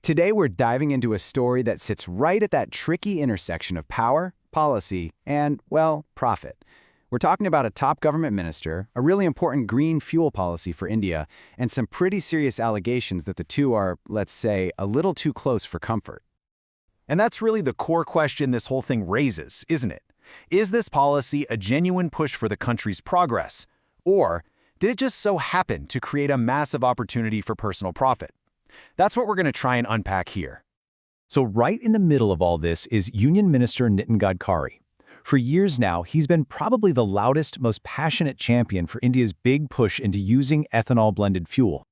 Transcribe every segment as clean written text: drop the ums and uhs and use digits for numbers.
Today we're diving into a story that sits right at that tricky intersection of power, policy, and, well, profit. We're talking about a top government minister, a really important green fuel policy for India, and some pretty serious allegations that the two are, let's say, a little too close for comfort. And that's really the core question this whole thing raises, isn't it? Is this policy a genuine push for the country's progress? Or did it just so happen to create a massive opportunity for personal profit? That's what we're going to try and unpack here. So right in the middle of all this is Union Minister Nitin Gadkari. For years now, he's been probably the loudest, most passionate champion for India's big push into using ethanol-blended fuel.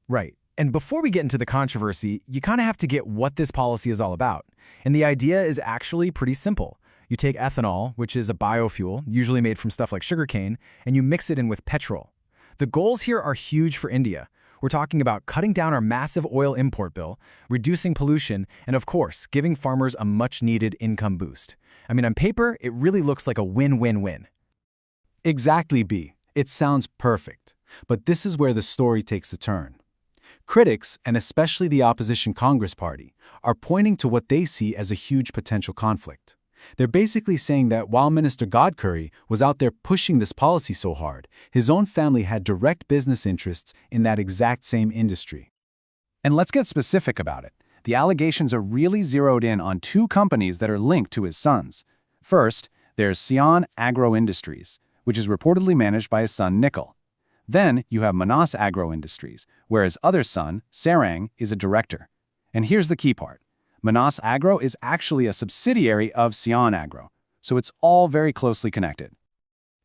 Right. And before we get into the controversy, you kind of have to get what this policy is all about. And the idea is actually pretty simple. You take ethanol, which is a biofuel, usually made from stuff like sugarcane, and you mix it in with petrol. The goals here are huge for India. We're talking about cutting down our massive oil import bill, reducing pollution, and of course, giving farmers a much-needed income boost. I mean, on paper, it really looks like a win-win-win. Exactly, B. It sounds perfect. But this is where the story takes a turn. Critics, and especially the opposition Congress Party, are pointing to what they see as a huge potential conflict. They're basically saying that while Minister Gadkari was out there pushing this policy so hard, his own family had direct business interests in that exact same industry. And let's get specific about it. The allegations are really zeroed in on two companies that are linked to his sons. First, there's Cian Agro Industries, which is reportedly managed by his son Nikhil. Then you have Cian Agro Industries, where his other son, Sarang, is a director. And here's the key part. Cian Agro is actually a subsidiary of Cian Agro, so it's all very closely connected.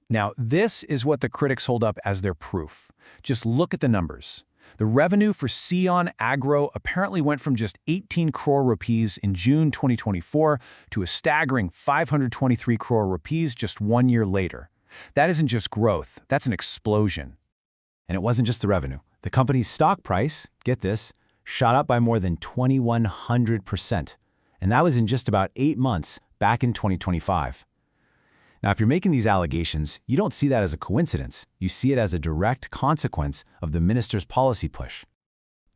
Now, this is what the critics hold up as their proof. Just look at the numbers. The revenue for Cian Agro apparently went from just 18 crore rupees in June 2024 to a staggering 523 crore rupees just 1 year later. That isn't just growth, that's an explosion. And it wasn't just the revenue. The company's stock price, get this, shot up by more than 2,100%. And that was in just about 8 months back in 2025. Now, if you're making these allegations, you don't see that as a coincidence. You see it as a direct consequence of the minister's policy push.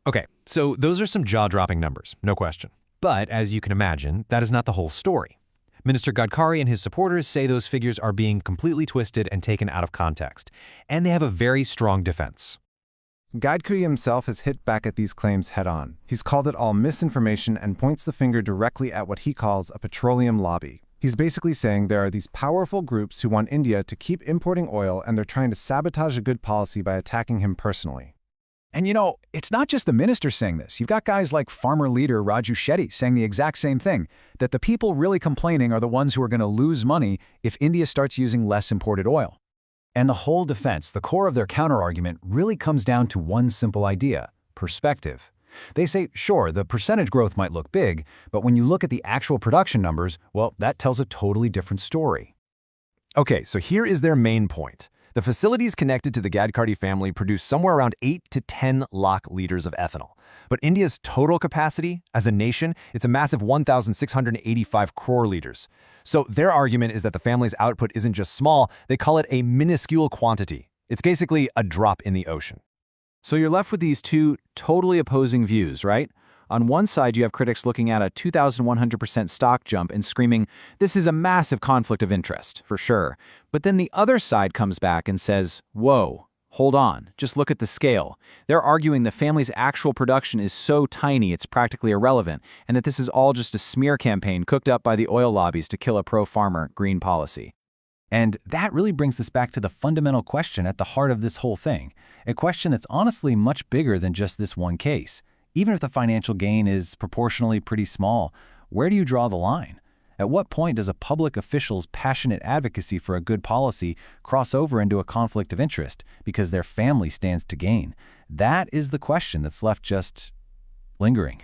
Okay, so those are some jaw-dropping numbers, no question. But as you can imagine, that is not the whole story. Minister Gadkari and his supporters say those figures are being completely twisted and taken out of context, and they have a very strong defense. Gadkari himself has hit back at these claims head-on. He's called it all misinformation and points the finger directly at what he calls a petroleum lobby. He's basically saying there are these powerful groups who want India to keep importing oil, and they're trying to sabotage a good policy by attacking him personally. And you know, it's not just the minister saying this. You've got guys like farmer leader Raju Shetty saying the exact same thing, that the people really complaining are the ones who are going to lose money if India starts using less imported oil. And the whole defense, the core of their counterargument, really comes down to one simple idea: perspective. They say, sure, the percentage growth might look big, but when you look at the actual production numbers, well, that tells a totally different story. Okay, so here is their main point. The facilities connected to the Gadkari family produce somewhere around 8 to 10 lakh liters of ethanol. But India's total capacity, as a nation, it's a massive 1,685 crore liters. So their argument is that the family's output isn't just small, they call it a minuscule quantity. It's basically a drop in the ocean. So you're left with these two totally opposing views, right? On one side, you have critics looking at a 2,100% stock jump and screaming, this is a massive conflict of interest, for sure. But then the other side comes back and says, whoa, hold on, just look at the scale. They're arguing the family's actual production is so tiny it's practically irrelevant, and that this is all just a smear campaign cooked up by the oil lobbies to kill a pro-farmer green policy. And that really brings us back to the fundamental question at the heart of this whole thing, a question that's honestly much bigger than just this one case. Even if the financial gain is proportionally pretty small, where do you draw the line? At what point does a public official's passionate advocacy for a good policy cross over into a conflict of interest because their family stands to gain? That is the question that's left just lingering.